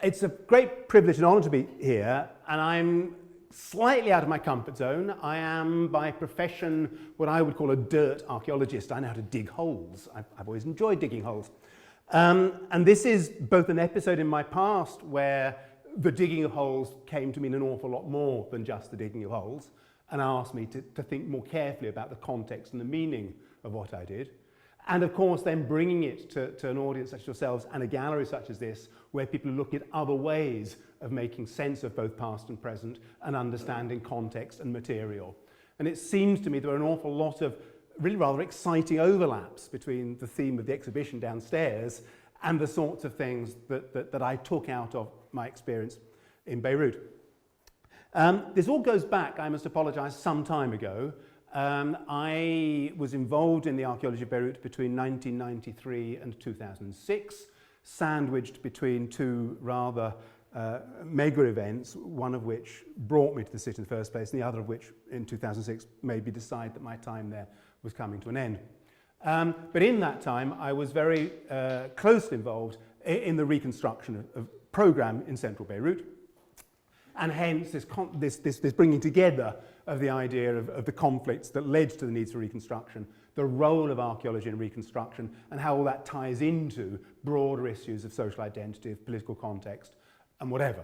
It's a great privilege and honour to be here, and I'm slightly out of my comfort zone. I am by profession what I would call a dirt archaeologist. I know how to dig holes. I've always enjoyed digging holes. And this is both an episode in my past where the digging of holes came to mean an awful lot more than just the digging of holes, and asked me to think more carefully about the context and the meaning of what I did. And of course then bringing it to an audience such as yourselves and a gallery such as this, where people are looking at other ways of making sense of both past and present and understanding context and material. And it seems to me there are an awful lot of really rather exciting overlaps between the theme of the exhibition downstairs and the sorts of things that I took out of my experience in Beirut. This all goes back, I must apologise, some time ago. I was involved in the archaeology of Beirut between 1993 and 2006, sandwiched between two rather mega events, one of which brought me to the city in the first place, and the other of which in 2006 made me decide that my time there was coming to an end. But in that time, I was very closely involved in the reconstruction of programme in central Beirut, and hence this bringing together of the idea of the conflicts that led to the needs for reconstruction, the role of archaeology in reconstruction, and how all that ties into broader issues of social identity, of political context, and whatever.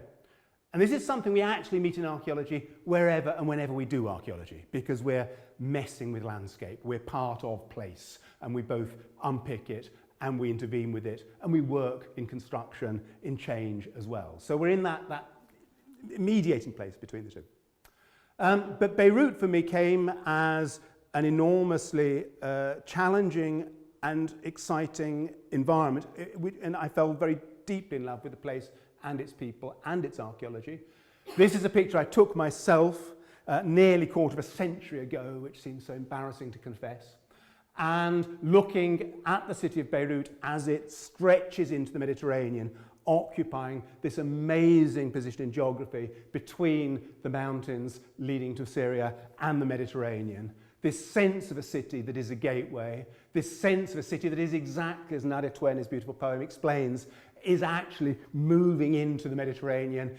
And this is something we actually meet in archaeology wherever and whenever we do archaeology, because we're messing with landscape, we're part of place, and we both unpick it and we intervene with it, and we work in construction, in change as well. So we're in that mediating place between the two. But Beirut for me came as an enormously challenging and exciting environment, and I fell very deeply in love with the place and its people and its archaeology. This is a picture I took myself nearly a quarter of a century ago, which seems so embarrassing to confess, and looking at the city of Beirut as it stretches into the Mediterranean, occupying this amazing position in geography between the mountains leading to Syria and the Mediterranean. This sense of a city that is a gateway, this sense of a city that is exactly as Nadia Twain's beautiful poem explains, is actually moving into the Mediterranean,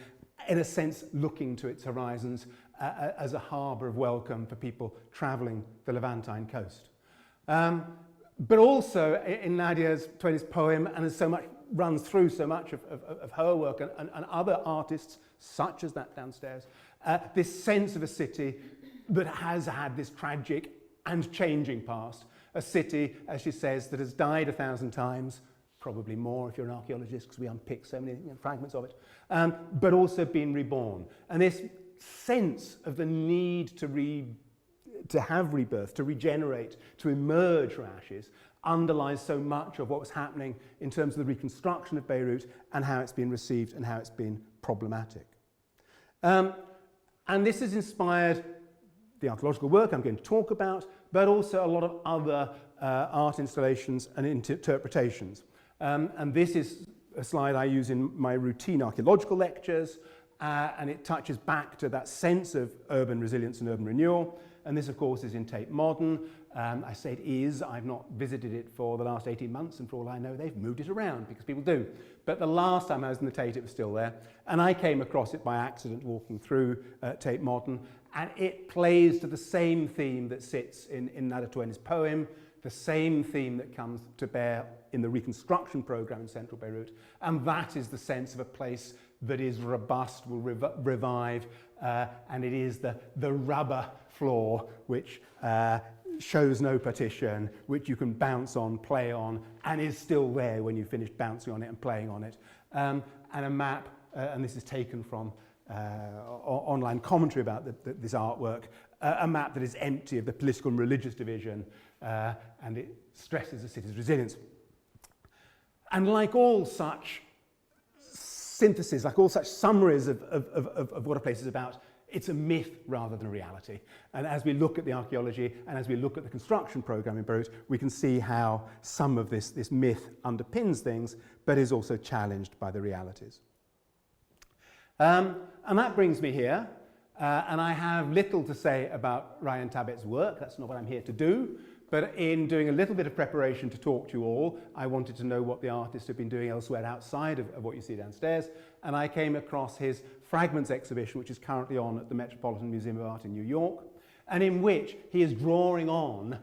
in a sense looking to its horizons as a harbour of welcome for people travelling the Levantine coast. But also in Nadia Twain's poem, and as so much runs through so much of her work and other artists such as that downstairs, this sense of a city that has had this tragic and changing past. A city, as she says, that has died 1,000 times, probably more if you're an archaeologist, because we unpick so many fragments of it, but also been reborn. And this sense of the need to have rebirth, to regenerate, to emerge from ashes, underlies so much of what was happening in terms of the reconstruction of Beirut and how it's been received and how it's been problematic. And this has inspired the archaeological work I'm going to talk about, but also a lot of other art installations and interpretations. And this is a slide I use in my routine archaeological lectures, and it touches back to that sense of urban resilience and urban renewal. And this, of course, is in Tate Modern. I say it is. I've not visited it for the last 18 months, and for all I know, they've moved it around because people do. But the last time I was in the Tate, it was still there. And I came across it by accident walking through Tate Modern, and it plays to the same theme that sits in Nadia Twain's poem, the same theme that comes to bear in the reconstruction programme in central Beirut, and that is the sense of a place that is robust, will revive, and it is the rubber floor which shows no partition, which you can bounce on, play on, and is still there when you finish bouncing on it and playing on it. And a map, and this is taken from online commentary about this artwork, a map that is empty of the political and religious division, and it stresses the city's resilience. And like all such syntheses, like all such summaries of what a place is about, it's a myth rather than a reality. And as we look at the archaeology and as we look at the construction programme in Beirut, we can see how some of this myth underpins things, but is also challenged by the realities. And that brings me here, and I have little to say about Ryan Tabet's work. That's not what I'm here to do. But in doing a little bit of preparation to talk to you all, I wanted to know what the artists have been doing elsewhere outside of what you see downstairs, and I came across his Fragments exhibition, which is currently on at the Metropolitan Museum of Art in New York, and in which he is drawing on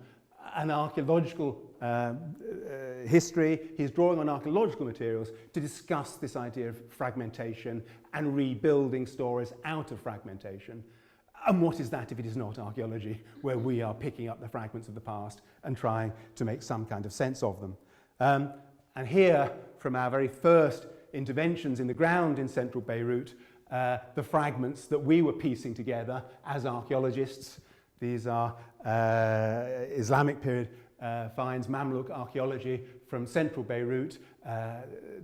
an archaeological history, he's drawing on archaeological materials to discuss this idea of fragmentation and rebuilding stories out of fragmentation. And what is that if it is not archaeology, where we are picking up the fragments of the past and trying to make some kind of sense of them? And here, from our very first interventions in the ground in central Beirut, the fragments that we were piecing together as archaeologists. These are Islamic period finds, Mamluk archaeology from central Beirut,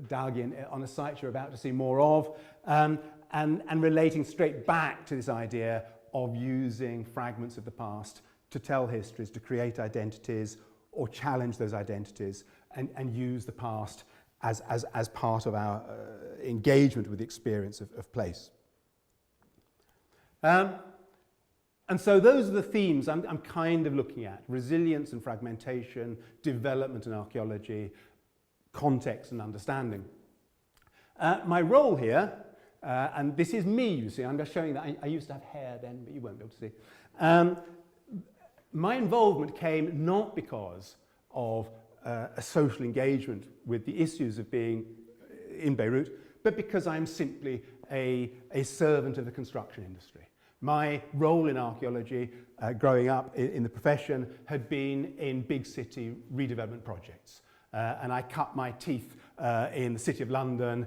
dug in on a site you're about to see more of, and relating straight back to this idea of using fragments of the past to tell histories, to create identities or challenge those identities, and use the past as part of our engagement with the experience of place. And so those are the themes I'm kind of looking at: resilience and fragmentation, development and archaeology, context and understanding. My role here, and this is me, you see, I'm just showing that I used to have hair then, but you won't be able to see. My involvement came not because of a social engagement with the issues of being in Beirut, but because I'm simply a servant of the construction industry. My role in archaeology, growing up in the profession, had been in big city redevelopment projects. And I cut my teeth in the City of London,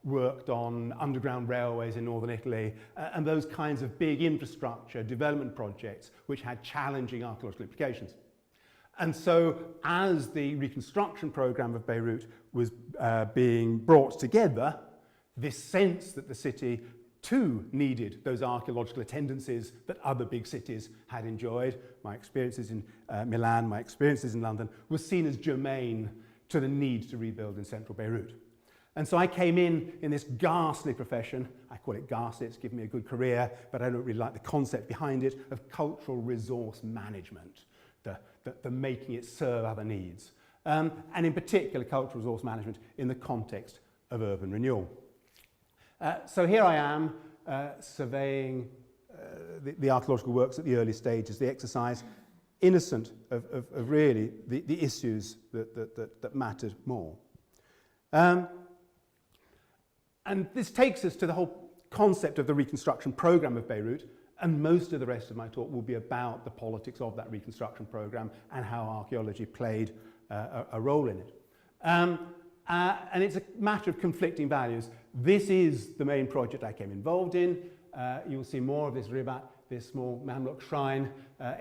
worked on underground railways in northern Italy, and those kinds of big infrastructure development projects which had challenging archaeological implications. And so as the reconstruction program of Beirut was being brought together, this sense that the city too needed those archaeological attendances that other big cities had enjoyed, my experiences in Milan, my experiences in London, was seen as germane to the need to rebuild in central Beirut. And so I came in this ghastly profession. I call it ghastly, it's given me a good career, but I don't really like the concept behind it, of cultural resource management, the making it serve other needs. And in particular, cultural resource management in the context of urban renewal. So here I am surveying the archaeological works at the early stages, the exercise, innocent of really the issues that mattered more. And this takes us to the whole concept of the reconstruction program of Beirut, and most of the rest of my talk will be about the politics of that reconstruction program and how archaeology played a role in it. And it's a matter of conflicting values. This is the main project I came involved in. You'll see more of this ribat, this small Mamluk shrine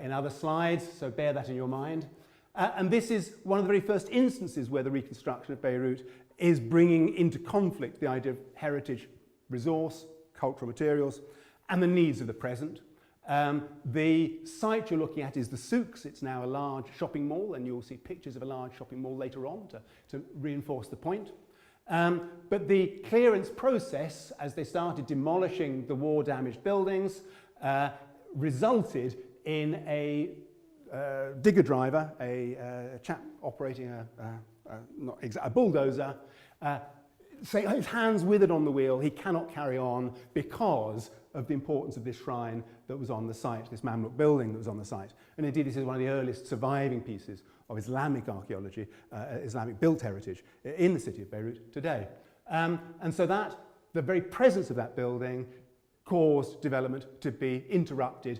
in other slides, so bear that in your mind. And this is one of the very first instances where the reconstruction of Beirut is bringing into conflict the idea of heritage, resource, cultural materials, and the needs of the present. The site you're looking at is the souks. It's now a large shopping mall, and you'll see pictures of a large shopping mall later on to reinforce the point. But the clearance process, as they started demolishing the war-damaged buildings, resulted in a digger driver, a chap operating a bulldozer, saying his hands withered on the wheel, he cannot carry on because of the importance of this shrine that was on the site, this Mamluk building that was on the site. And indeed, this is one of the earliest surviving pieces of Islamic archaeology, Islamic built heritage in the city of Beirut today. And so that, the very presence of that building caused development to be interrupted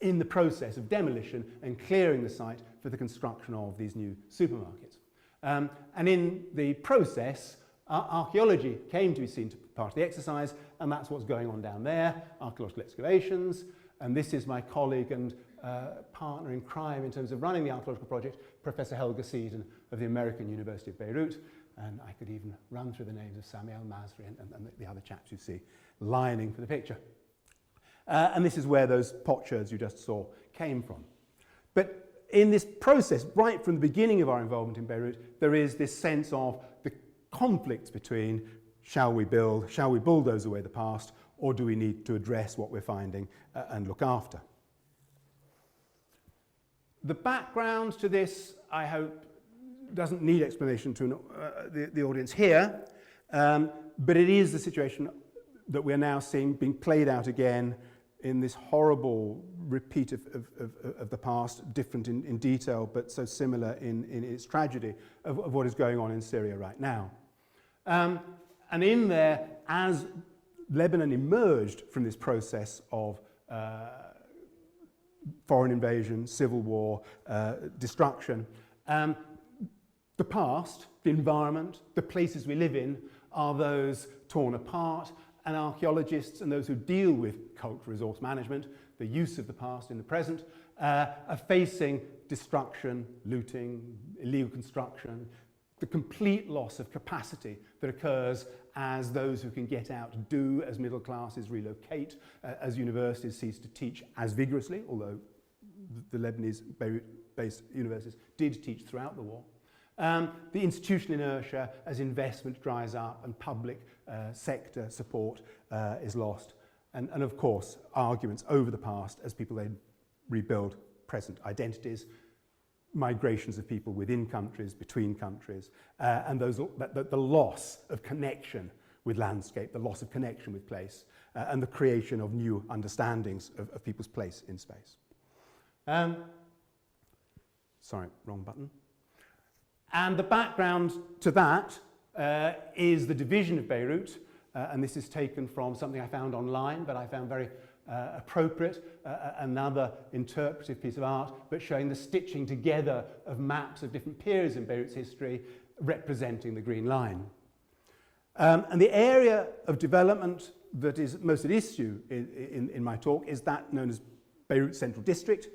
in the process of demolition and clearing the site for the construction of these new supermarkets. And in the process, archaeology came to be seen to be part of the exercise, and that's what's going on down there, archaeological excavations. And this is my colleague and partner in crime in terms of running the archaeological project, Professor Helga Seaton of the American University of Beirut. And I could even run through the names of Sami El-Masri and the other chaps you see lining for the picture. And this is where those potsherds you just saw came from. But in this process, right from the beginning of our involvement in Beirut, there is this sense of the conflicts between shall we bulldoze away the past, or do we need to address what we're finding and look after? The background to this, I hope, doesn't need explanation to the audience here, but it is the situation that we're now seeing being played out again in this horrible repeat of the past, different in detail, but so similar in its tragedy of what is going on in Syria right now. And in there, as Lebanon emerged from this process of foreign invasion, civil war, destruction, the past, the environment, the places we live in are those torn apart, and archaeologists and those who deal with cultural resource management, the use of the past in the present, are facing destruction, looting, illegal construction, the complete loss of capacity that occurs as those who can get out do, as middle classes relocate, as universities cease to teach as vigorously, although the Lebanese Beirut-based universities did teach throughout the war. The institutional inertia as investment dries up and public sector support is lost. And of course, arguments over the past as people then rebuild present identities, migrations of people within countries, between countries, and the loss of connection with landscape, the loss of connection with place, and the creation of new understandings of people's place in space. Sorry, wrong button. And the background to that is the division of Beirut, and this is taken from something I found online, but I found very appropriate, another interpretive piece of art, but showing the stitching together of maps of different periods in Beirut's history representing the Green Line. And the area of development that is most at issue in my talk is that known as Beirut Central District,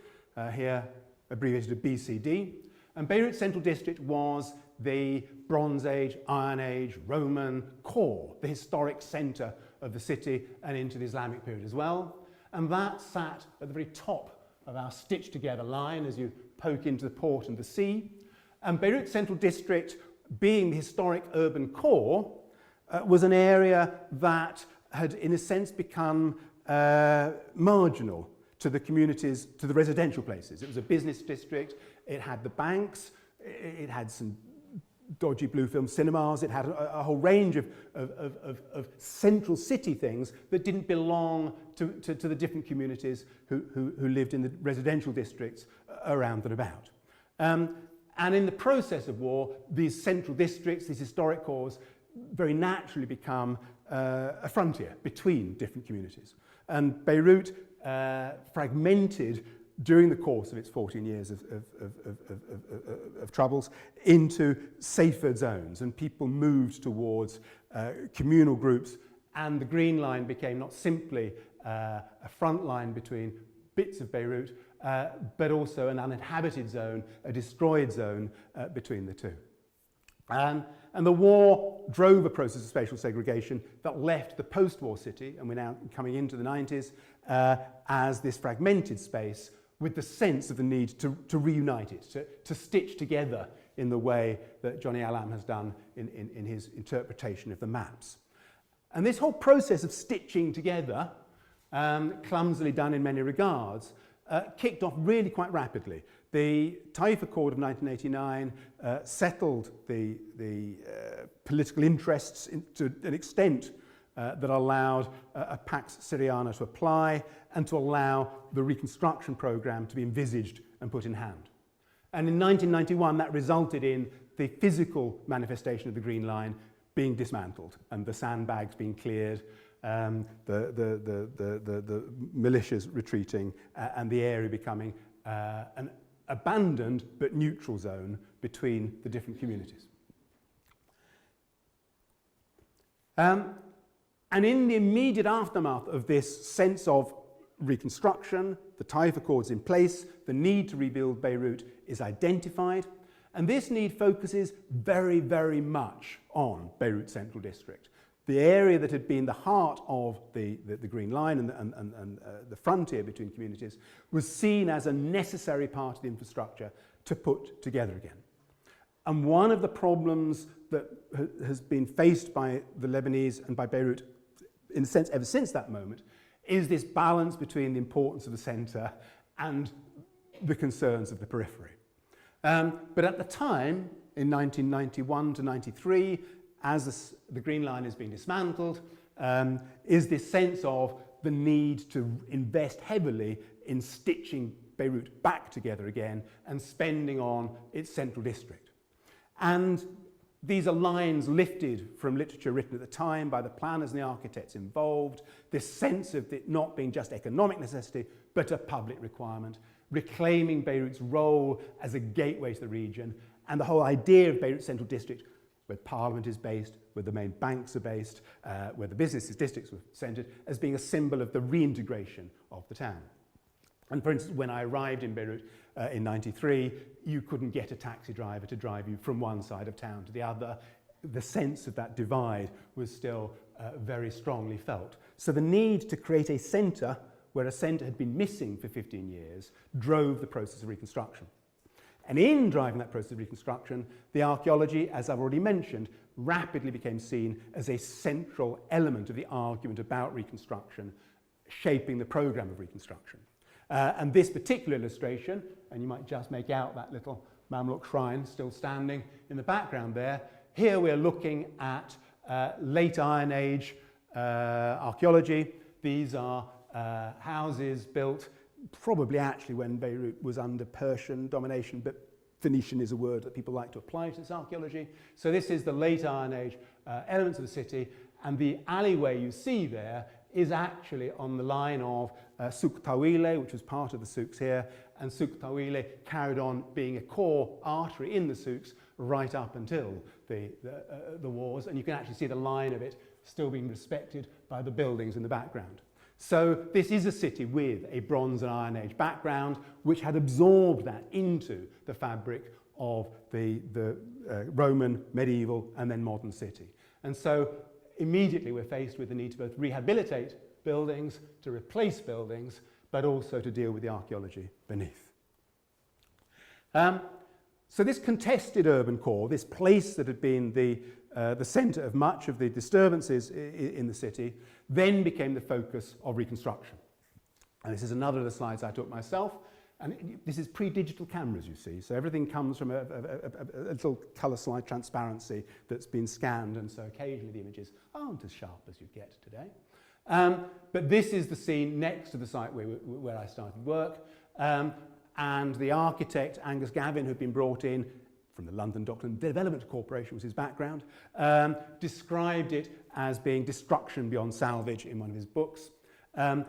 here abbreviated to BCD. And Beirut Central District was the Bronze Age, Iron Age, Roman core, the historic centre of the city and into the Islamic period as well. And that sat at the very top of our stitched together line as you poke into the port and the sea. And Beirut Central District, being the historic urban core, was an area that had in a sense become marginal to the communities, to the residential places. It was a business district, it had the banks, it had some dodgy blue film cinemas, it had a whole range of central city things that didn't belong to the different communities who lived in the residential districts around and about. And in the process of war, these central districts, these historic cores, very naturally become a frontier between different communities. And Beirut fragmented during the course of its 14 years of troubles into safer zones, and people moved towards communal groups, and the Green Line became not simply a front line between bits of Beirut, but also an uninhabited zone, a destroyed zone between the two. And the war drove a process of spatial segregation that left the post-war city, and we're now coming into the 90s, as this fragmented space with the sense of the need to reunite it, to stitch together in the way that Johnny Allam has done in his interpretation of the maps. And this whole process of stitching together, clumsily done in many regards, kicked off really quite rapidly. The Taif Accord of 1989 settled the political interests to an extent that allowed a Pax Syriana to apply and to allow the Reconstruction programme to be envisaged and put in hand. And in 1991, that resulted in the physical manifestation of the Green Line being dismantled and the sandbags being cleared, the militias retreating, and the area becoming an abandoned but neutral zone between the different communities. And in the immediate aftermath of this sense of reconstruction, the Taif Accords in place, the need to rebuild Beirut is identified, and this need focuses very, very much on Beirut Central District. The area that had been the heart of the Green Line and the frontier between communities was seen as a necessary part of the infrastructure to put together again. And one of the problems that has been faced by the Lebanese and by Beirut, in a sense, ever since that moment, is this balance between the importance of the centre and the concerns of the periphery. But at the time, in 1991 to 93, as the Green Line is being dismantled, is this sense of the need to invest heavily in stitching Beirut back together again and spending on its central district. And these are lines lifted from literature written at the time by the planners and the architects involved, this sense of it not being just economic necessity, but a public requirement, reclaiming Beirut's role as a gateway to the region, and the whole idea of Beirut Central District, where Parliament is based, where the main banks are based, where the business districts were centred, as being a symbol of the reintegration of the town. And for instance, when I arrived in Beirut in 93, you couldn't get a taxi driver to drive you from one side of town to the other. The sense of that divide was still very strongly felt. So the need to create a centre where a centre had been missing for 15 years drove the process of reconstruction. And in driving that process of reconstruction, the archaeology, as I've already mentioned, rapidly became seen as a central element of the argument about reconstruction, shaping the programme of reconstruction. And this particular illustration, and you might just make out that little Mamluk shrine still standing in the background there, here we're looking at late Iron Age archaeology. These are houses built probably actually when Beirut was under Persian domination, but Phoenician is a word that people like to apply to this archaeology. So this is the late Iron Age elements of the city, and the alleyway you see there is actually on the line of Souk Tawile, which was part of the souks here, and Souk Tawile carried on being a core artery in the souks right up until the wars, and you can actually see the line of it still being respected by the buildings in the background. So this is a city with a Bronze and Iron Age background, which had absorbed that into the fabric of the Roman, medieval, and then modern city. And so immediately we're faced with the need to both rehabilitate buildings, to replace buildings, but also to deal with the archaeology beneath. So this contested urban core, this place that had been the centre of much of the disturbances in the city, then became the focus of reconstruction. And this is another of the slides I took myself. And this is pre-digital cameras, you see. So everything comes from a little colour slide transparency that's been scanned, and so occasionally the images aren't as sharp as you get today. But this is the scene next to the site where I started work. And the architect, Angus Gavin, who'd been brought in from the London Dockland Development Corporation, was his background, described it as being destruction beyond salvage in one of his books. And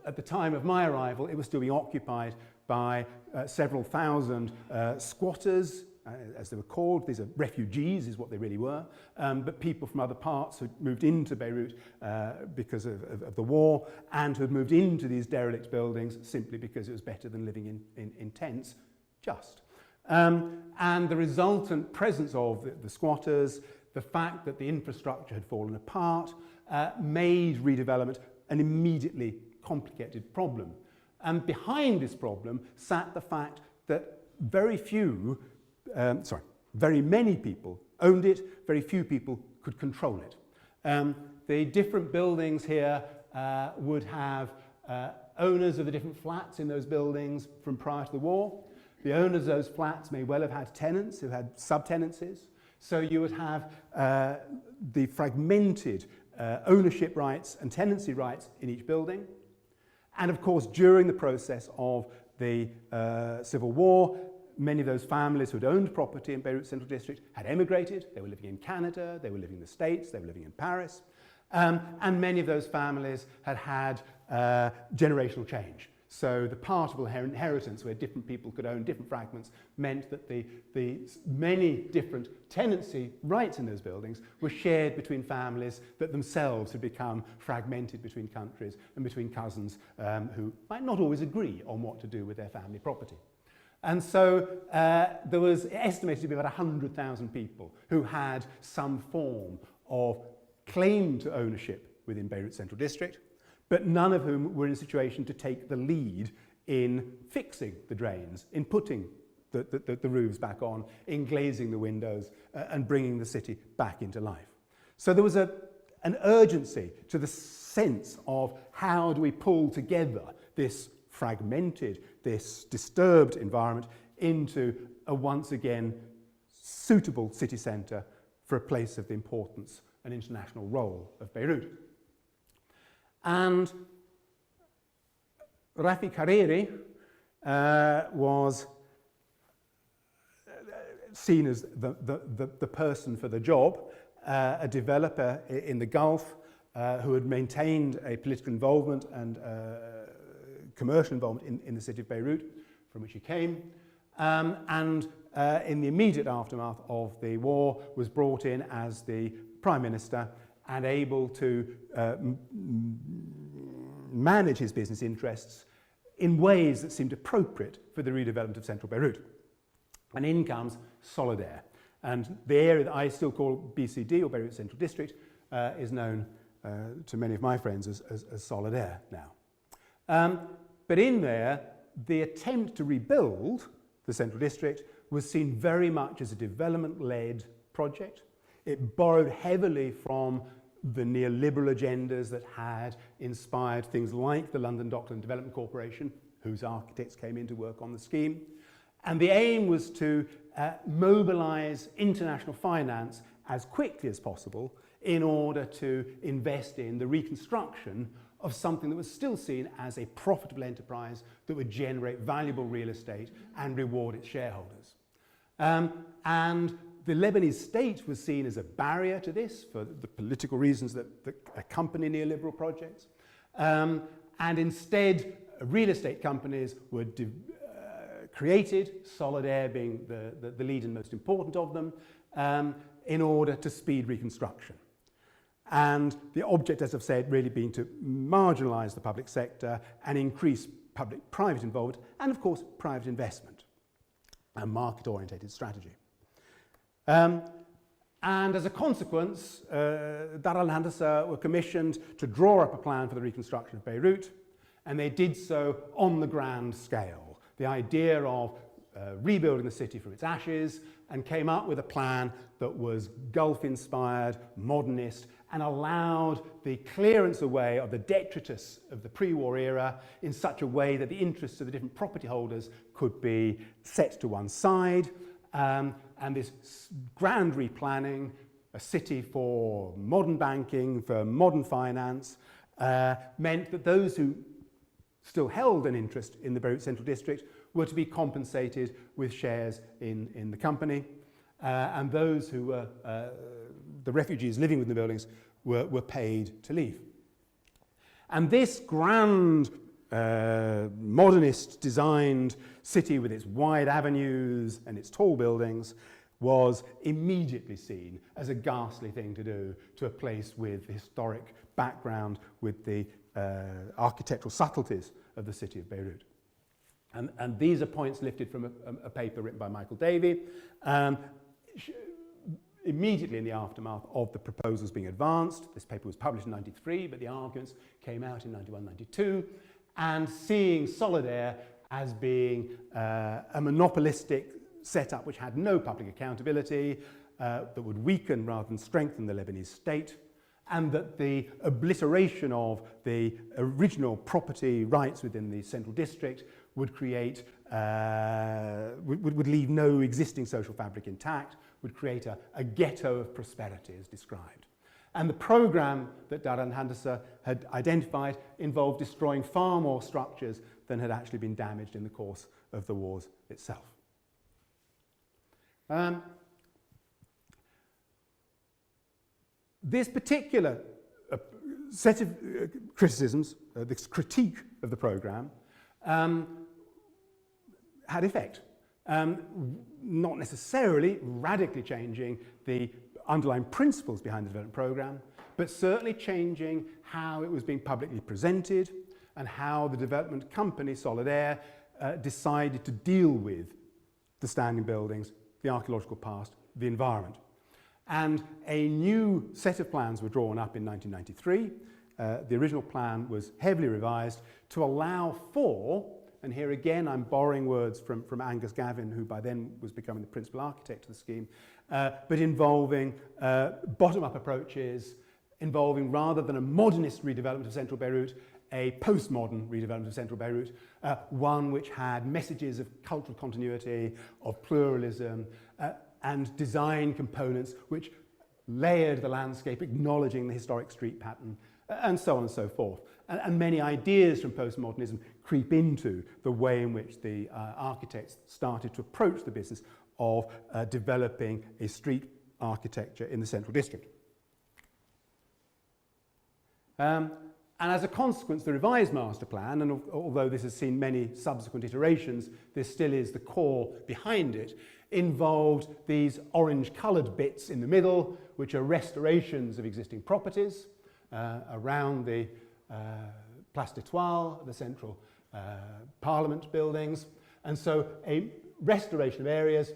at the time of my arrival, it was still being occupied by several thousand squatters, as they were called. These are refugees, is what they really were, but people from other parts who moved into Beirut because of the war, and who had moved into these derelict buildings simply because it was better than living in tents, just. And the resultant presence of the squatters, the fact that the infrastructure had fallen apart, made redevelopment an immediately complicated problem. And behind this problem sat the fact that very many people owned it, very few people could control it. The different buildings here would have owners of the different flats in those buildings from prior to the war. The owners of those flats may well have had tenants who had subtenancies. So you would have the fragmented ownership rights and tenancy rights in each building. And of course, during the process of the Civil War, many of those families who had owned property in Beirut Central District had emigrated. They were living in Canada, they were living in the States, they were living in Paris. And many of those families had had generational change. So the partible inheritance, where different people could own different fragments, meant that the many different tenancy rights in those buildings were shared between families that themselves had become fragmented between countries and between cousins who might not always agree on what to do with their family property. And so there was estimated to be about 100,000 people who had some form of claim to ownership within Beirut Central District, but none of whom were in a situation to take the lead in fixing the drains, in putting the roofs back on, in glazing the windows, and bringing the city back into life. So there was an urgency to the sense of how do we pull together this fragmented this disturbed environment into a once again suitable city centre for a place of the importance and international role of Beirut. And Rafik Hariri was seen as the person for the job, a developer in the Gulf who had maintained a political involvement and commercial involvement in the city of Beirut, from which he came, and in the immediate aftermath of the war was brought in as the Prime Minister and able to manage his business interests in ways that seemed appropriate for the redevelopment of central Beirut. And in comes Solidere. And the area that I still call BCD, or Beirut Central District, is known to many of my friends as Solidere now. But in there, the attempt to rebuild the Central District was seen very much as a development-led project. It borrowed heavily from the neoliberal agendas that had inspired things like the London Dockland Development Corporation, whose architects came in to work on the scheme. And the aim was to mobilise international finance as quickly as possible in order to invest in the reconstruction of something that was still seen as a profitable enterprise that would generate valuable real estate and reward its shareholders. And the Lebanese state was seen as a barrier to this for the political reasons that accompany neoliberal projects. And instead, real estate companies were created, Solidere being the lead and most important of them, in order to speed reconstruction. And the object, as I've said, really being to marginalise the public sector and increase public-private involvement and, of course, private investment, a market-orientated strategy. And as a consequence, Dar al-Handasa were commissioned to draw up a plan for the reconstruction of Beirut, and they did so on the grand scale. The idea of rebuilding the city from its ashes, and came up with a plan that was Gulf-inspired, modernist, and allowed the clearance away of the detritus of the pre-war era in such a way that the interests of the different property holders could be set to one side. And this grand replanning, a city for modern banking, for modern finance, meant that those who still held an interest in the Beirut Central District were to be compensated with shares in the company. And those who were the refugees living within the buildings were paid to leave. And this grand modernist designed city with its wide avenues and its tall buildings was immediately seen as a ghastly thing to do to a place with historic background, with the architectural subtleties of the city of Beirut. And these are points lifted from a paper written by Michael Davey, immediately in the aftermath of the proposals being advanced. This paper was published in 93, but the arguments came out in 91, 92, and seeing Solidere as being a monopolistic setup which had no public accountability, that would weaken rather than strengthen the Lebanese state, and that the obliteration of the original property rights within the central district would create, would leave no existing social fabric intact, would create a ghetto of prosperity as described. And the programme that Dar al-Handasa had identified involved destroying far more structures than had actually been damaged in the course of the wars itself. This particular set of criticisms, this critique of the programme, had effect. Not necessarily radically changing the underlying principles behind the development programme, but certainly changing how it was being publicly presented and how the development company, Solidere, decided to deal with the standing buildings, the archaeological past, the environment. And a new set of plans were drawn up in 1993. The original plan was heavily revised to allow for, and here again I'm borrowing words from Angus Gavin, who by then was becoming the principal architect of the scheme, but involving bottom-up approaches, involving rather than a modernist redevelopment of central Beirut, a postmodern redevelopment of central Beirut, one which had messages of cultural continuity, of pluralism, and design components which layered the landscape, acknowledging the historic street pattern, and so on and so forth. And many ideas from postmodernism creep into the way in which the architects started to approach the business of developing a street architecture in the central district. And as a consequence, the revised master plan, and although this has seen many subsequent iterations, this still is the core behind it, involved these orange-coloured bits in the middle, which are restorations of existing properties around the Place d'Etoile, the central parliament buildings. And so a restoration of areas,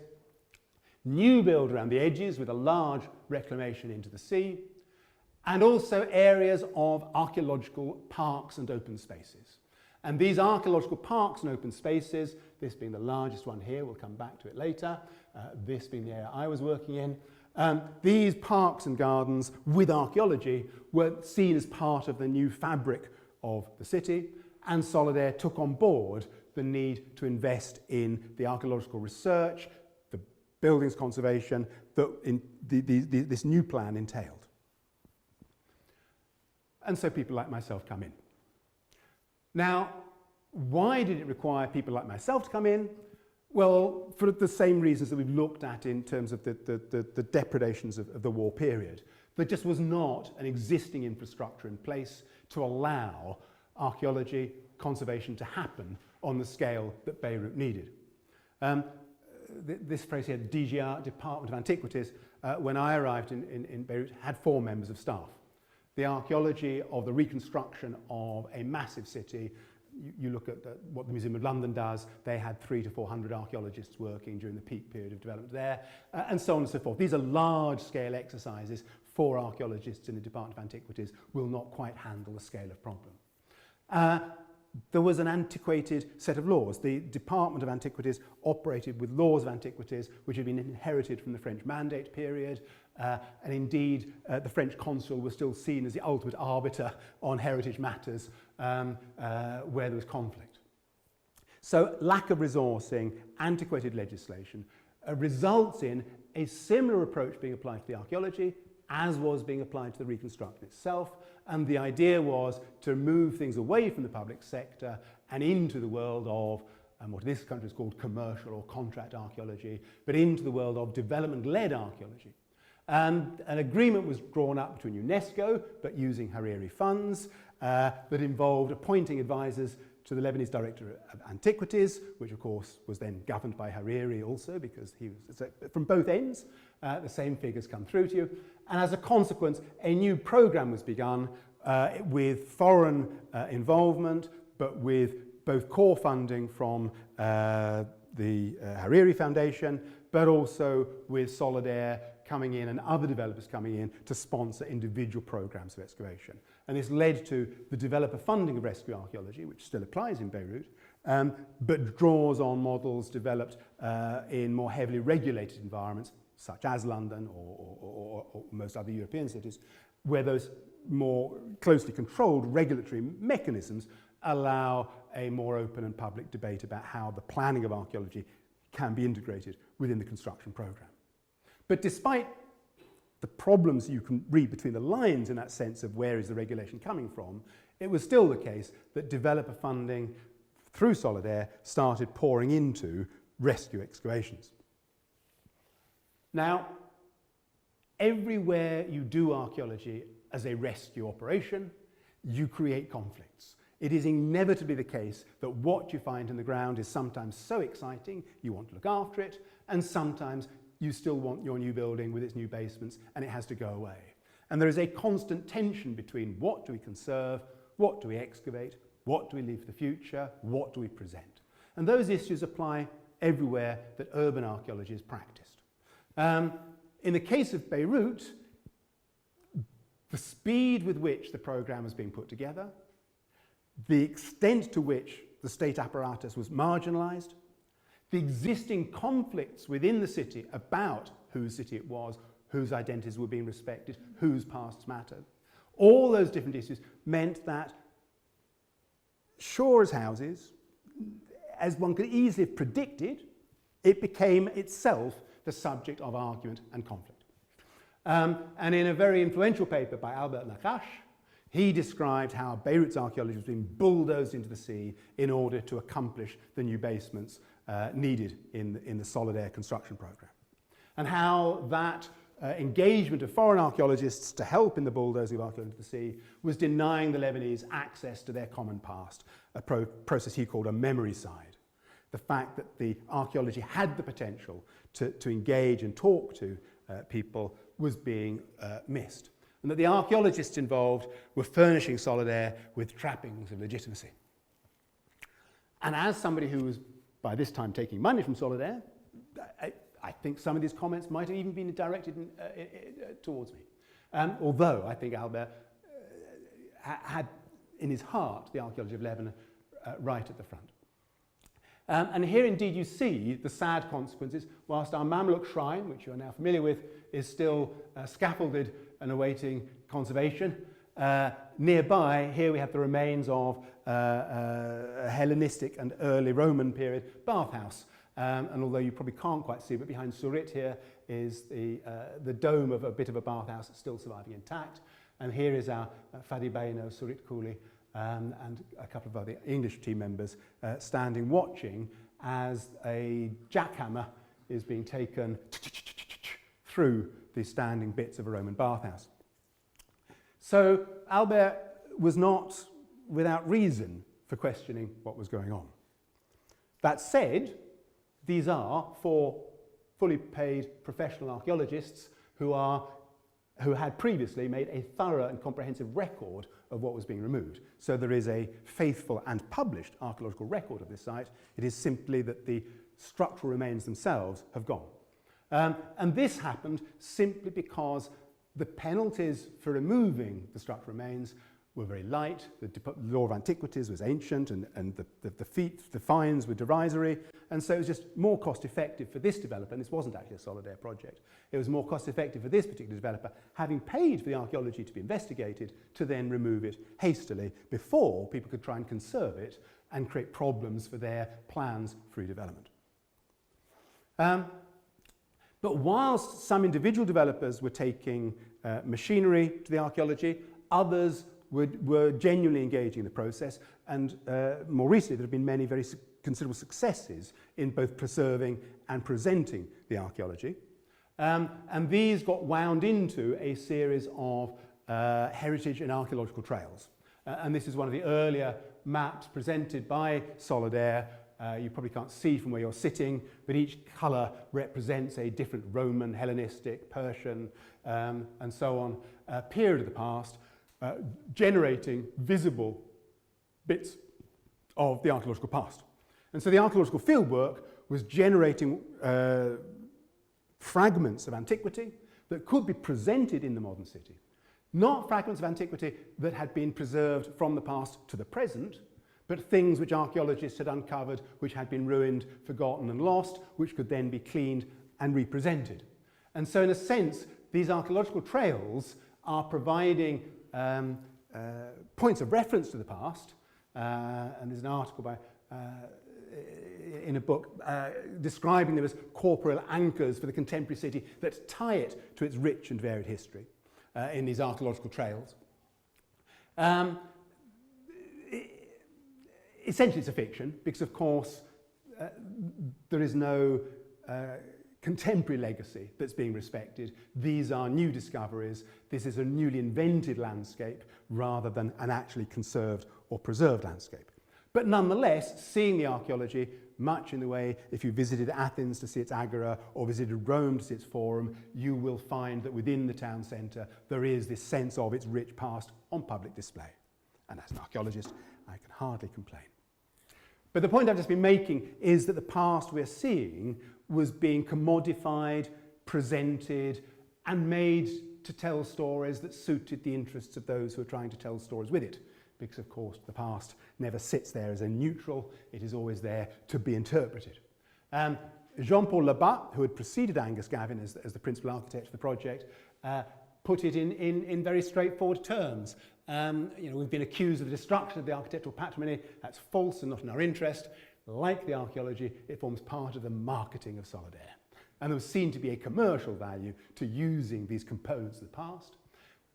new build around the edges with a large reclamation into the sea, and also areas of archaeological parks and open spaces. And these archaeological parks and open spaces, this being the largest one here, we'll come back to it later, this being the area I was working in, these parks and gardens with archaeology were seen as part of the new fabric of the city, and Solidere took on board the need to invest in the archaeological research, the buildings conservation that this new plan entailed. And so people like myself come in. Now, why did it require people like myself to come in? Well, for the same reasons that we've looked at in terms of the depredations of the war period. There just was not an existing infrastructure in place to allow archaeology, conservation to happen on the scale that Beirut needed. This phrase here, DGR, Department of Antiquities, when I arrived in Beirut, had 4 members of staff. The archaeology of the reconstruction of a massive city, you look at what the Museum of London does, they had 300 to 400 archaeologists working during the peak period of development there, and so on and so forth. These are large-scale exercises. 4 archaeologists in the Department of Antiquities will not quite handle the scale of problem. There was an antiquated set of laws. The Department of Antiquities operated with laws of antiquities which had been inherited from the French Mandate period, and indeed the French consul was still seen as the ultimate arbiter on heritage matters where there was conflict. So lack of resourcing, antiquated legislation results in a similar approach being applied to the archaeology as was being applied to the reconstruction itself, and the idea was to move things away from the public sector and into the world of what this country is called commercial or contract archaeology, but into the world of development-led archaeology. And an agreement was drawn up between UNESCO, but using Hariri funds, that involved appointing advisors to the Lebanese Director of Antiquities, which of course was then governed by Hariri also, because he was from both ends, the same figures come through to you. And as a consequence, a new program was begun with foreign involvement, but with both core funding from the Hariri Foundation, but also with Solidere coming in and other developers coming in to sponsor individual programs of excavation. And this led to the developer funding of rescue archaeology, which still applies in Beirut, but draws on models developed in more heavily regulated environments, such as London or most other European cities, where those more closely controlled regulatory mechanisms allow a more open and public debate about how the planning of archaeology can be integrated within the construction program. But despite the problems you can read between the lines in that sense of where is the regulation coming from, it was still the case that developer funding through Solidere started pouring into rescue excavations. Now, everywhere you do archaeology as a rescue operation, you create conflicts. It is inevitably the case that what you find in the ground is sometimes so exciting you want to look after it, and sometimes you still want your new building with its new basements and it has to go away. And there is a constant tension between what do we conserve, what do we excavate, what do we leave for the future, what do we present. And those issues apply everywhere that urban archaeology is practiced. In the case of Beirut, the speed with which the program was being put together, the extent to which the state apparatus was marginalized, the existing conflicts within the city about whose city it was, whose identities were being respected, whose pasts mattered. All those different issues meant that sure as houses, as one could easily have predicted, it became itself the subject of argument and conflict. And in a very influential paper by Albert Nakash, he described how Beirut's archaeology was being bulldozed into the sea in order to accomplish the new basements needed in the Solidere construction program. And how that engagement of foreign archaeologists to help in the bulldozing of archaeology into the sea was denying the Lebanese access to their common past, a process he called a memory side. The fact that the archaeology had the potential to engage and talk to people was being missed. And that the archaeologists involved were furnishing Solidere with trappings of legitimacy. And as somebody who was by this time taking money from Solidere, I think some of these comments might have even been directed towards me. Although I think Albert had in his heart the archaeology of Lebanon right at the front. And here indeed you see the sad consequences. Whilst our Mamluk shrine, which you are now familiar with, is still scaffolded and awaiting conservation, nearby here we have the remains of a Hellenistic and early Roman period bathhouse. And although you probably can't quite see, but behind Surit here is the dome of a bit of a bathhouse that's still surviving intact. And here is our Fadi Baino Surit Kuli and a couple of other English team members standing watching as a jackhammer is being taken through the standing bits of a Roman bathhouse. So Albert was not without reason for questioning what was going on. That said, these are four fully paid professional archaeologists who had previously made a thorough and comprehensive record of what was being removed. So there is a faithful and published archaeological record of this site. It is simply that the structural remains themselves have gone. And this happened simply because the penalties for removing the structural remains were very light. The law of antiquities was ancient, and the fines were derisory, and so it was just more cost effective for this developer, and this wasn't actually a Solidere project, it was more cost effective for this particular developer, having paid for the archaeology to be investigated, to then remove it hastily before people could try and conserve it and create problems for their plans for redevelopment. But whilst some individual developers were taking machinery to the archaeology, others were genuinely engaging in the process, and more recently there have been many very considerable successes in both preserving and presenting the archaeology. And these got wound into a series of heritage and archaeological trails. And this is one of the earlier maps presented by Solidere. You probably can't see from where you're sitting, but each colour represents a different Roman, Hellenistic, Persian, and so on, period of the past, generating visible bits of the archaeological past. And so the archaeological fieldwork was generating fragments of antiquity that could be presented in the modern city. Not fragments of antiquity that had been preserved from the past to the present, but things which archaeologists had uncovered, which had been ruined, forgotten and lost, which could then be cleaned and represented. And so in a sense, these archaeological trails are providing points of reference to the past, and there's an article by, in a book describing them as corporeal anchors for the contemporary city that tie it to its rich and varied history in these archaeological trails. Essentially it's a fiction because of course there is no contemporary legacy that's being respected. These are new discoveries. This is a newly invented landscape rather than an actually conserved or preserved landscape. But nonetheless, seeing the archaeology, much in the way if you visited Athens to see its agora or visited Rome to see its forum, you will find that within the town centre there is this sense of its rich past on public display. And as an archaeologist, I can hardly complain. But the point I've just been making is that the past we're seeing was being commodified, presented, and made to tell stories that suited the interests of those who are trying to tell stories with it. Because, of course, the past never sits there as a neutral, it is always there to be interpreted. Jean-Paul Labat, who had preceded Angus Gavin as the principal architect of the project, put it in very straightforward terms. We've been accused of the destruction of the architectural patrimony. That's false and not in our interest. Like the archaeology, it forms part of the marketing of Solidere. And there was seen to be a commercial value to using these components of the past.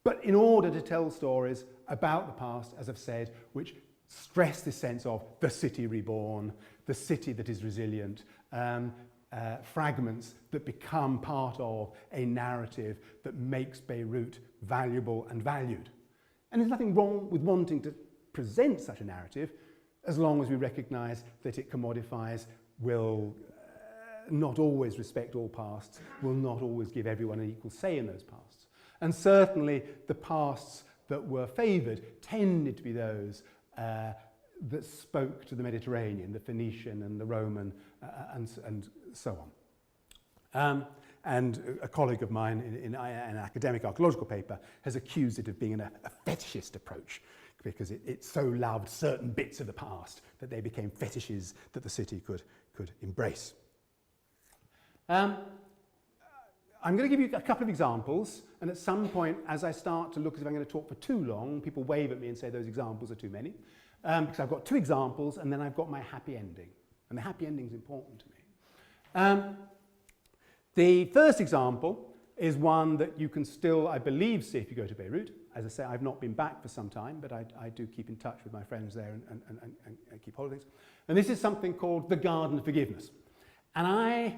But in order to tell stories about the past, as I've said, which stress this sense of the city reborn, the city that is resilient, fragments that become part of a narrative that makes Beirut valuable and valued. And there's nothing wrong with wanting to present such a narrative as long as we recognise that it commodifies, will not always respect all pasts, will not always give everyone an equal say in those pasts. And certainly the pasts that were favoured tended to be those that spoke to the Mediterranean, the Phoenician and the Roman and so on. And a colleague of mine in an academic archaeological paper has accused it of being a fetishist approach because it so loved certain bits of the past that they became fetishes that the city could embrace. I'm going to give you a couple of examples, and at some point, as I start to look as if I'm going to talk for too long, people wave at me and say those examples are too many, because I've got two examples and then I've got my happy ending, and the happy ending is important to me. The first example is one that you can still, I believe, see if you go to Beirut. As I say, I've not been back for some time, but I do keep in touch with my friends there and keep hold of things. And this is something called the Garden of Forgiveness. And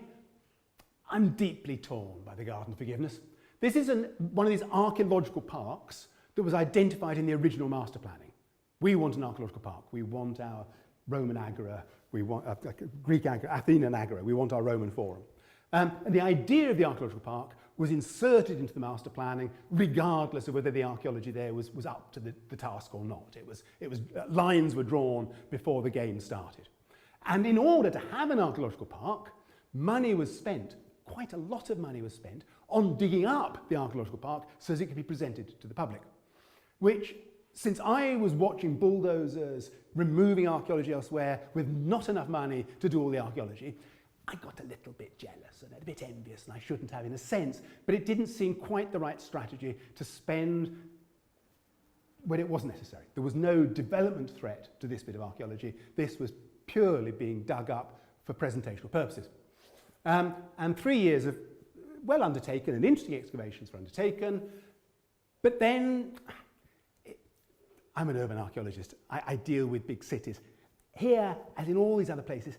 I'm deeply torn by the Garden of Forgiveness. This is one of these archaeological parks that was identified in the original master planning. We want an archaeological park. We want our Roman agora. We want Greek agora, Athenian agora. We want our Roman forum. And the idea of the archaeological park was inserted into the master planning regardless of whether the archaeology there was up to the task or not. It was lines were drawn before the game started. And in order to have an archaeological park, money was spent, quite a lot of money was spent, on digging up the archaeological park so as it could be presented to the public. Which, since I was watching bulldozers removing archaeology elsewhere with not enough money to do all the archaeology, I got a little bit jealous and a bit envious, and I shouldn't have in a sense, but it didn't seem quite the right strategy to spend when it wasn't necessary. There was no development threat to this bit of archaeology. This was purely being dug up for presentational purposes. And 3 years of well undertaken and interesting excavations were undertaken, but then I'm an urban archaeologist. I deal with big cities. Here, as in all these other places,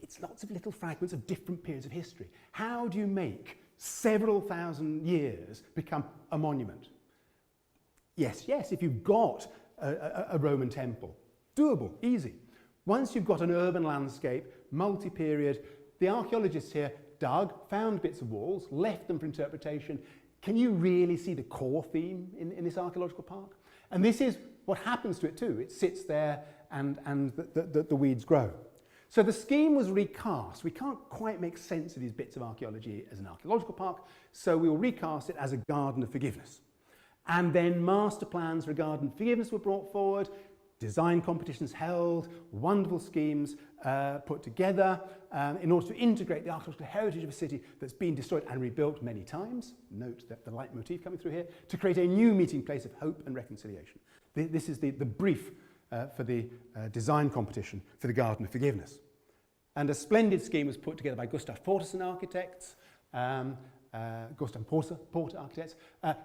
it's lots of little fragments of different periods of history. How do you make several thousand years become a monument? Yes, if you've got a Roman temple, doable, easy. Once you've got an urban landscape, multi-period, the archaeologists here dug, found bits of walls, left them for interpretation. Can you really see the core theme in this archaeological park? And this is what happens to it too. It sits there and the weeds grow. So the scheme was recast. We can't quite make sense of these bits of archaeology as an archaeological park, so we will recast it as a garden of forgiveness. And then master plans for garden of forgiveness were brought forward, design competitions held, wonderful schemes put together in order to integrate the archaeological heritage of a city that's been destroyed and rebuilt many times. Note that the leitmotif coming through here, to create a new meeting place of hope and reconciliation. This is the brief for the design competition for the Garden of Forgiveness. And a splendid scheme was put together by Gustav Porterson architects, Gustav Porter architects,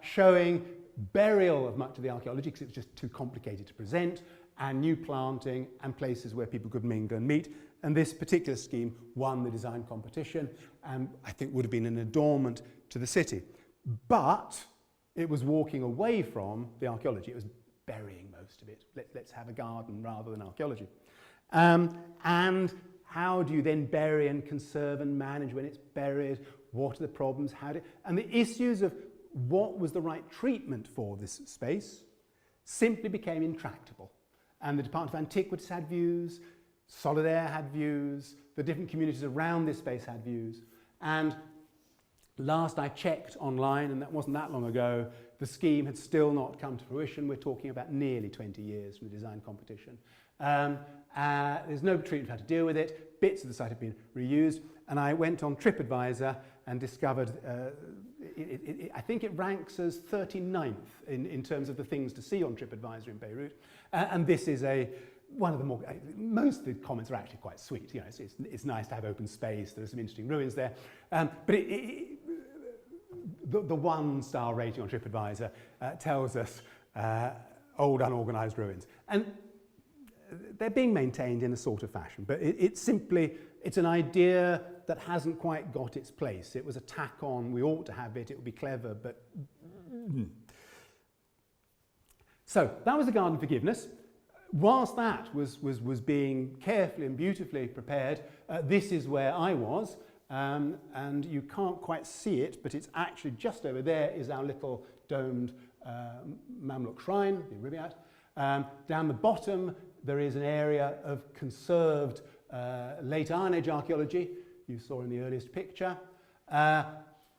showing burial of much of the archaeology because it was just too complicated to present, and new planting and places where people could mingle and meet. And this particular scheme won the design competition and I think would have been an adornment to the city. But it was walking away from the archaeology. It was burying most of it. Let's have a garden rather than archaeology. And how do you then bury and conserve and manage when it's buried? What are the problems? And the issues of what was the right treatment for this space simply became intractable. And the Department of Antiquities had views, Solidere had views, the different communities around this space had views. And last I checked online, and that wasn't that long ago, the scheme had still not come to fruition. We're talking about nearly 20 years from the design competition. There's no treatment for how to deal with it. Bits of the site have been reused. and I went on TripAdvisor and discovered, I think it ranks as 39th in terms of the things to see on TripAdvisor in Beirut. And this is one of the more, most of the comments are actually quite sweet. You know, it's nice to have open space, there are some interesting ruins there. But the 1-star rating on TripAdvisor tells us old unorganised ruins. And they're being maintained in a sort of fashion, but it's an idea that hasn't quite got its place. It was a tack on, we ought to have it, it would be clever, but... So, that was the Garden of Forgiveness. Whilst that was being carefully and beautifully prepared, this is where I was, and you can't quite see it, but it's actually just over there is our little domed Mamluk shrine, the Ribiat. Down the bottom, there is an area of conserved late Iron Age archaeology, you saw in the earliest picture,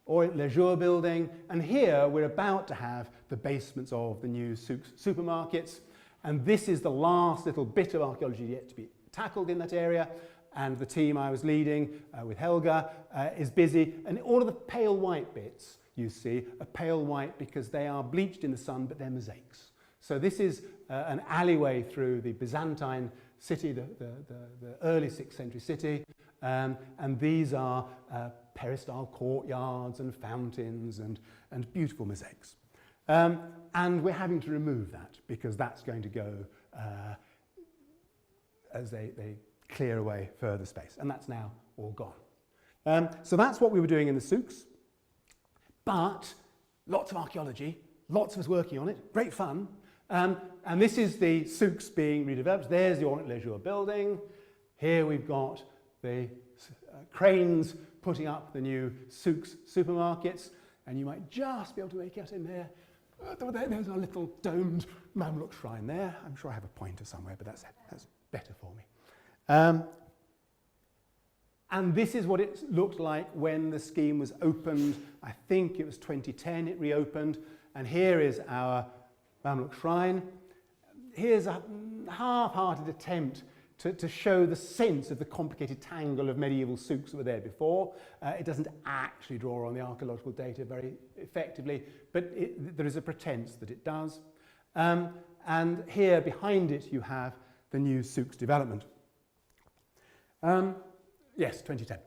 or Leisure building, and here we're about to have the basements of the new supermarkets, and this is the last little bit of archaeology yet to be tackled in that area, and the team I was leading with Helga is busy, and all of the pale white bits you see are pale white because they are bleached in the sun, but they're mosaics. So this is an alleyway through the Byzantine city, the early 6th century city, and these are peristyle courtyards and fountains and beautiful mosaics. And we're having to remove that because that's going to go as they clear away further space, and that's now all gone. So that's what we were doing in the souks, but lots of archaeology, lots of us working on it, great fun. And this is the souks being redeveloped. There's the Ornate Leisure building. Here we've got the cranes putting up the new souks supermarkets, and you might just be able to make out in there. There's our little domed Mamluk shrine there. I'm sure I have a pointer somewhere, but that's better for me. And this is what it looked like when the scheme was opened. I think it was 2010 it reopened, and here is our Mamluk shrine. Here's a half-hearted attempt to show the sense of the complicated tangle of medieval souks that were there before. It doesn't actually draw on the archaeological data very effectively, but there is a pretense that it does. And here behind it you have the new souks development. Yes, 2010.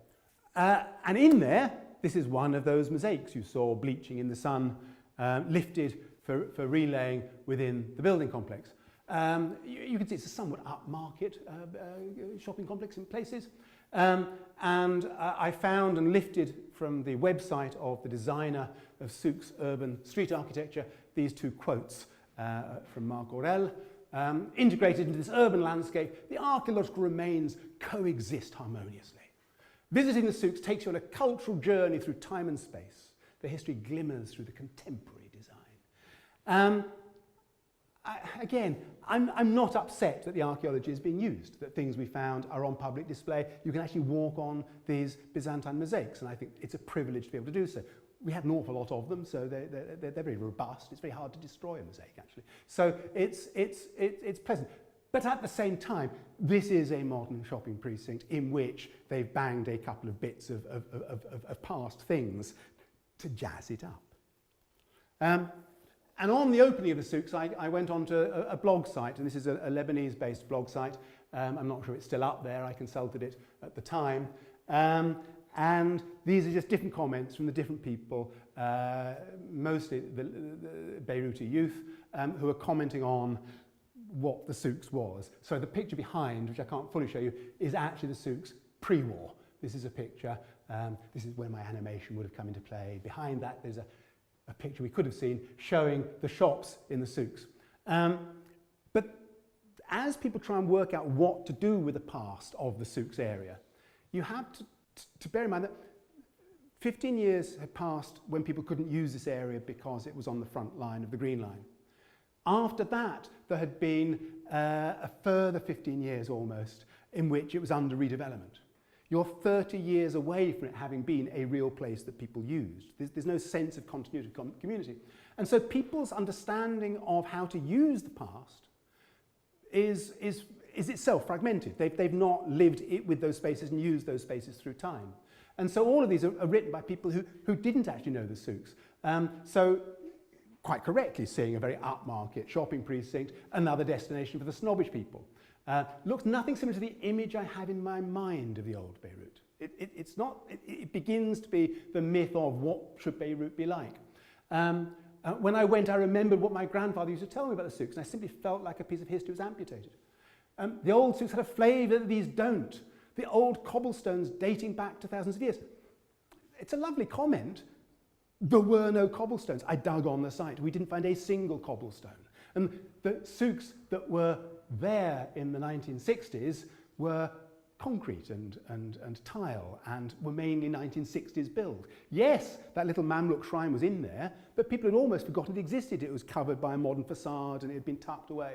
And in there, this is one of those mosaics you saw bleaching in the sun, lifted for relaying within the building complex. You can see it's a somewhat upmarket shopping complex in places. And I found and lifted from the website of the designer of souks urban street architecture these two quotes from Marc Aurel. Integrated into this urban landscape, the archaeological remains coexist harmoniously. Visiting the souks takes you on a cultural journey through time and space. The history glimmers through the contemporary design. Again, I'm not upset that the archaeology is being used, that things we found are on public display. You can actually walk on these Byzantine mosaics, and I think it's a privilege to be able to do so. We have an awful lot of them, so they're very robust. It's very hard to destroy a mosaic, actually. So it's pleasant. But at the same time, this is a modern shopping precinct in which they've banged a couple of bits of past things to jazz it up. And on the opening of the souks, I went on to a blog site, and this is a Lebanese-based blog site. I'm not sure it's still up there. I consulted it at the time. And these are just different comments from the different people, mostly the Beiruti youth, who are commenting on what the souks was. So the picture behind, which I can't fully show you, is actually the souks pre-war. This is a picture. This is where my animation would have come into play. Behind that, there's a picture we could have seen showing the shops in the souks. But as people try and work out what to do with the past of the souks area, you have to bear in mind that 15 years had passed when people couldn't use this area because it was on the front line of the Green Line. After that, there had been a further 15 years almost in which it was under redevelopment. You're 30 years away from it having been a real place that people used. There's no sense of continuity of community. And so people's understanding of how to use the past is itself fragmented. They've not lived with those spaces and used those spaces through time. And so all of these are written by people who didn't actually know the souks. So quite correctly seeing a very upmarket shopping precinct, another destination for the snobbish people. Looks nothing similar to the image I have in my mind of the old Beirut. It begins to be the myth of what should Beirut be like. When I went, I remembered what my grandfather used to tell me about the souks, and I simply felt like a piece of history was amputated. The old souks had a flavour that these don't. The old cobblestones dating back to thousands of years. It's a lovely comment. There were no cobblestones. I dug on the site. We didn't find a single cobblestone. And the souks that were there in the 1960s were concrete and tile and were mainly 1960s build. Yes, that little Mamluk shrine was in there, but people had almost forgotten it existed. It was covered by a modern facade and it had been tucked away.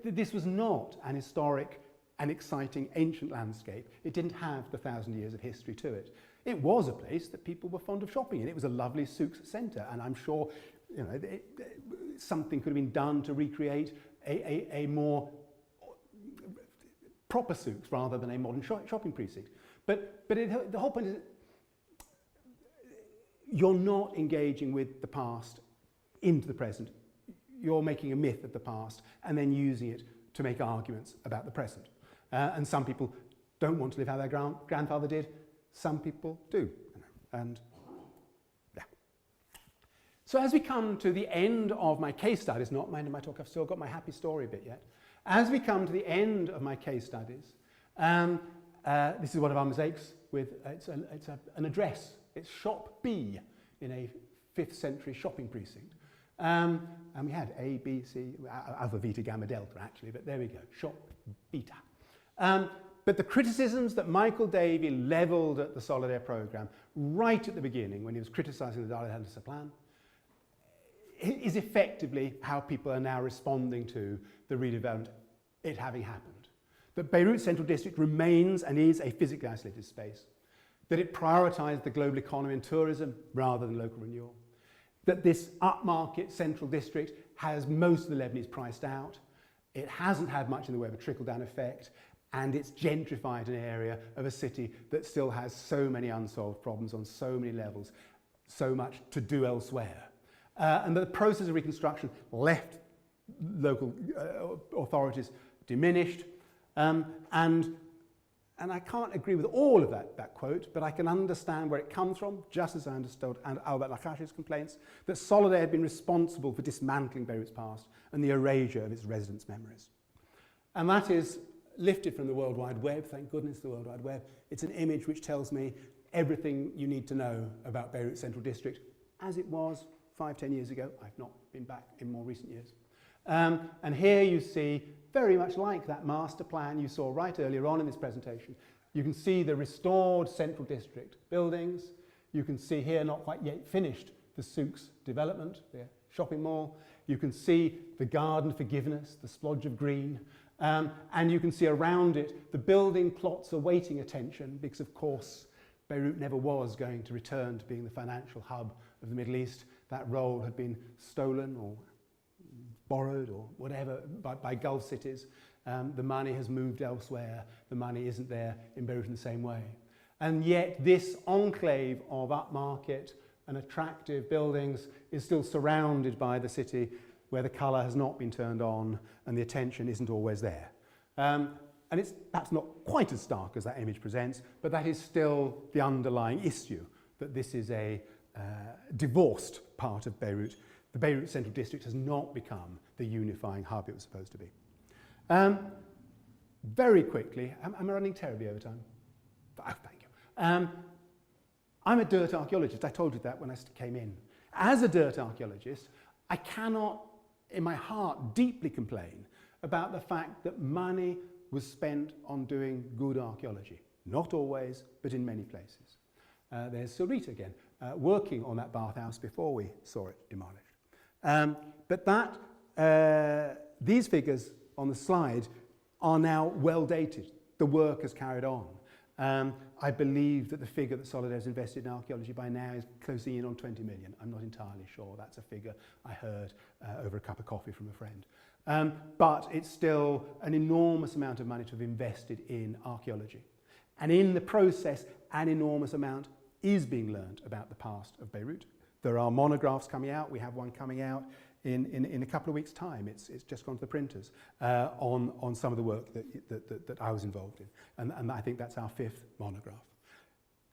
This was not an historic and exciting ancient landscape. It didn't have the 1,000 years of history to it. It was a place that people were fond of shopping in. It was a lovely souk centre, and I'm sure something could have been done to recreate a more proper souks rather than a modern shopping precinct. But the whole point is you're not engaging with the past into the present. You're making a myth of the past and then using it to make arguments about the present. And some people don't want to live how their grandfather did. Some people do. And yeah. So as we come to the end of my case studies, not minding my talk, I've still got my happy story bit yet. As we come to the end of my case studies, this is one of our mistakes with, it's an address. It's shop B in a 5th century shopping precinct. And we had A, B, C, alpha, beta, gamma, delta actually, but there we go, shop beta. But the criticisms that Michael Davey levelled at the Solidere programme right at the beginning when he was criticising the Dalai-Henderson plan is effectively how people are now responding to the redevelopment, it having happened. That Beirut Central District remains and is a physically isolated space. That it prioritised the global economy and tourism rather than local renewal. That this upmarket central district has most of the Lebanese priced out. It hasn't had much in the way of a trickle-down effect, and it's gentrified an area of a city that still has so many unsolved problems on so many levels, so much to do elsewhere. And the process of reconstruction left local authorities diminished, and I can't agree with all of that quote, but I can understand where it comes from, just as I understood and Albert Nakash's complaints, that Solidere had been responsible for dismantling Beirut's past and the erasure of its residents' memories. And that is lifted from the World Wide Web, thank goodness the World Wide Web. It's an image which tells me everything you need to know about Beirut Central District, as it was 5-10 years ago. I've not been back in more recent years. And here you see, very much like that master plan you saw right earlier on in this presentation, you can see the restored Central District buildings. You can see here, not quite yet finished, the souks development, the shopping mall. You can see the garden forgiveness, the splodge of green. And you can see around it the building plots awaiting attention because, of course, Beirut never was going to return to being the financial hub of the Middle East. That role had been stolen or borrowed or whatever by Gulf cities. The money has moved elsewhere. The money isn't there in Beirut in the same way. And yet this enclave of upmarket and attractive buildings is still surrounded by the city where the colour has not been turned on and the attention isn't always there. And it's perhaps not quite as stark as that image presents, but that is still the underlying issue, that this is a divorced part of Beirut. The Beirut Central District has not become the unifying hub it was supposed to be. Very quickly, am I running terribly over time? Oh, thank you. I'm a dirt archaeologist. I told you that when I came in. As a dirt archaeologist, I cannot, in my heart, deeply complain about the fact that money was spent on doing good archaeology. Not always, but in many places. There's Sarita again, working on that bathhouse before we saw it demolished. But these figures on the slide are now well dated. The work has carried on. I believe that the figure that Solidere has invested in archaeology by now is closing in on 20 million. I'm not entirely sure. That's a figure I heard over a cup of coffee from a friend. But it's still an enormous amount of money to have invested in archaeology. And in the process, an enormous amount is being learned about the past of Beirut. There are monographs coming out. We have one coming out in a couple of weeks' time. It's just gone to the printers on some of the work that I was involved in. And I think that's our 5th monograph.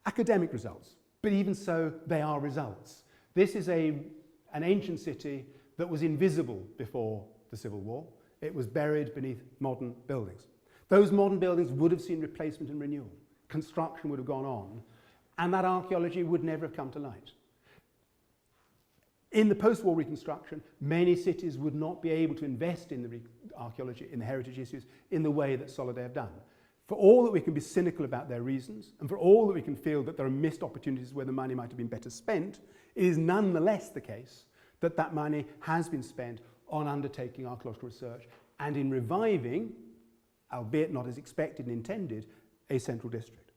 Academic results, but even so, they are results. This is an ancient city that was invisible before the Civil War. It was buried beneath modern buildings. Those modern buildings would have seen replacement and renewal. Construction would have gone on, and that archaeology would never have come to light. In the post-war reconstruction, many cities would not be able to invest in the archaeology, in the heritage issues, in the way that Solidere have done. For all that we can be cynical about their reasons, and for all that we can feel that there are missed opportunities where the money might have been better spent, it is nonetheless the case that that money has been spent on undertaking archaeological research and in reviving, albeit not as expected and intended, a central district.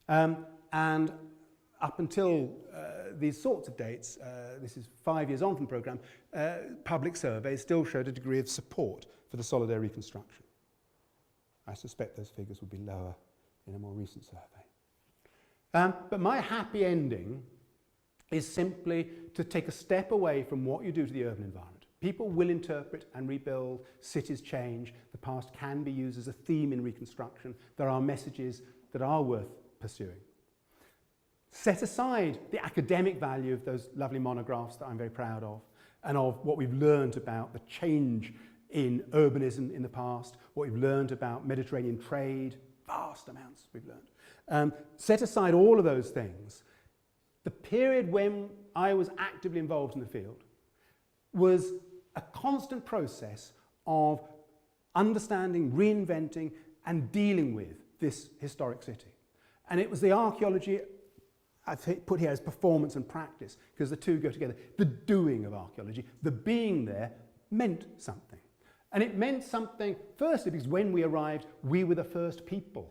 And up until these sorts of dates, this is 5 years on from the programme, public surveys still showed a degree of support for the Solidere reconstruction. I suspect those figures will be lower in a more recent survey. But my happy ending is simply to take a step away from what you do to the urban environment. People will interpret and rebuild, cities change, the past can be used as a theme in reconstruction. There are messages that are worth pursuing. Set aside the academic value of those lovely monographs that I'm very proud of, and of what we've learned about the change in urbanism in the past, what we've learned about Mediterranean trade, vast amounts we've learned. Set aside all of those things. The period when I was actively involved in the field was a constant process of understanding, reinventing, and dealing with this historic city. And it was the archaeology I've put here as performance and practice, because the two go together. The doing of archaeology, the being there, meant something. And it meant something, firstly, because when we arrived, we were the first people.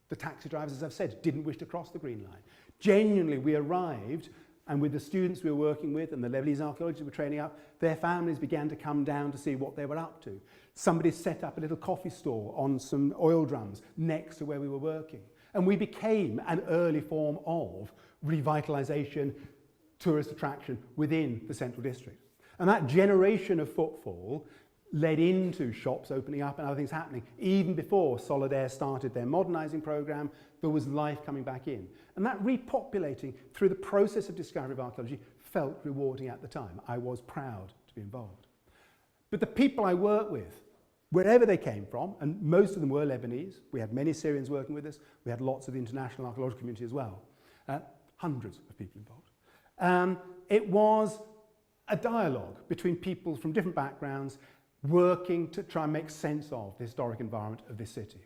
The taxi drivers, as I've said, didn't wish to cross the Green Line. Genuinely, we arrived, and with the students we were working with and the Lebanese archaeologists we were training up, their families began to come down to see what they were up to. Somebody set up a little coffee store on some oil drums next to where we were working. And we became an early form of revitalisation, tourist attraction within the Central District. And that generation of footfall led into shops opening up and other things happening. Even before Solidere started their modernising programme, there was life coming back in. And that repopulating through the process of discovery of archaeology felt rewarding at the time. I was proud to be involved. But the people I worked with, wherever they came from, and most of them were Lebanese, we had many Syrians working with us, we had lots of the international archaeological community as well, hundreds of people involved. It was a dialogue between people from different backgrounds working to try and make sense of the historic environment of this city.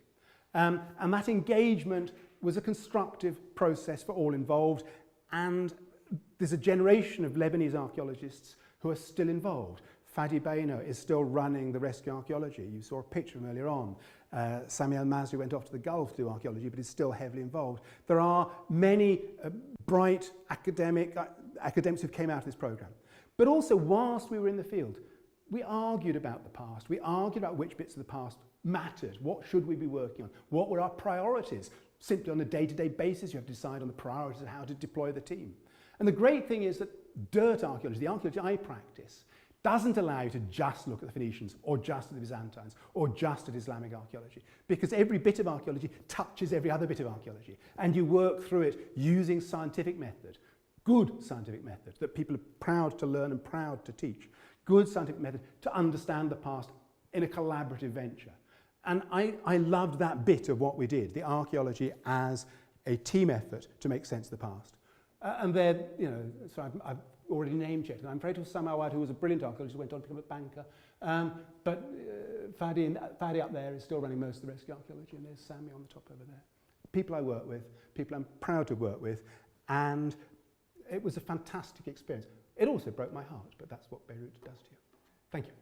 And that engagement was a constructive process for all involved, and there's a generation of Lebanese archaeologists who are still involved. Fadi Baino is still running the rescue archaeology. You saw a picture of him earlier on. Sami al-Mazri went off to the Gulf to do archaeology, but is still heavily involved. There are many bright academics who came out of this programme. But also, whilst we were in the field, we argued about the past. We argued about which bits of the past mattered. What should we be working on? What were our priorities? Simply on a day-to-day basis, you have to decide on the priorities of how to deploy the team. And the great thing is that dirt archaeology, the archaeology I practice, doesn't allow you to just look at the Phoenicians or just at the Byzantines or just at Islamic archaeology, because every bit of archaeology touches every other bit of archaeology, and you work through it using scientific method, good scientific method that people are proud to learn and proud to teach, good scientific method to understand the past in a collaborative venture. And I loved that bit of what we did, the archaeology as a team effort to make sense of the past. And then, you know, so I've already name-checked, and I'm afraid it was Sam Awad, who was a brilliant archaeologist, who went on to become a banker. But Fadi up there is still running most of the rescue archaeology, and there's Sammy on the top over there. People I work with, people I'm proud to work with, and it was a fantastic experience. It also broke my heart, but that's what Beirut does to you. Thank you.